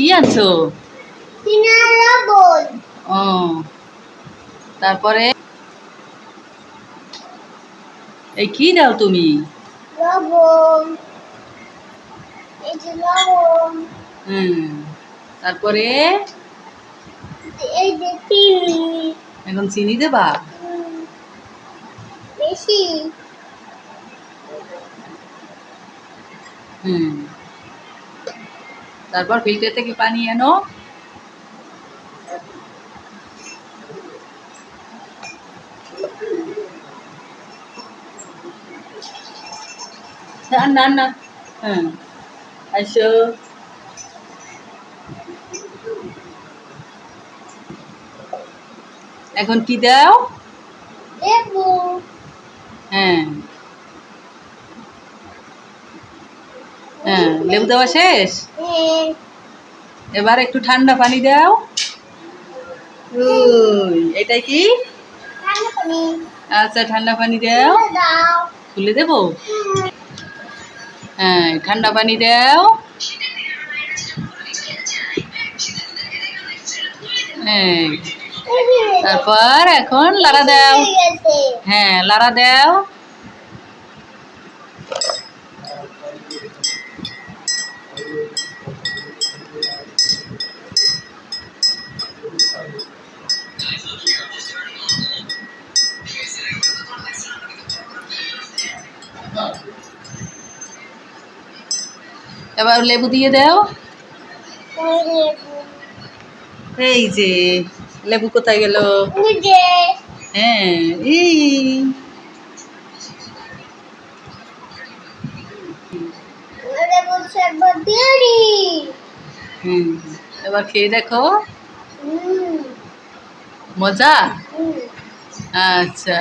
কি আনছো? ও, তারপরে এই কি দাও তুমি? তারপরে এখন চিনি দেবা? তারপর ফিল্টার থেকে পানি এনো। না না, আসো। এখন কি দাও? লেবু দেওয়া শেষ। এবার একটু ঠান্ডা পানি দাও। এটাই কি? আচ্ছা, ঠান্ডা পানি দাও। খুলে দেবো? ঠান্ডা পানি দাও। তারপর এখন লাড়া দাও। লাড়া দাও। এবার লেবু দিয়ে দাও। এই যে লেবু কোথায় গেল? এবার খেয়ে দেখো। মজা? আচ্ছা।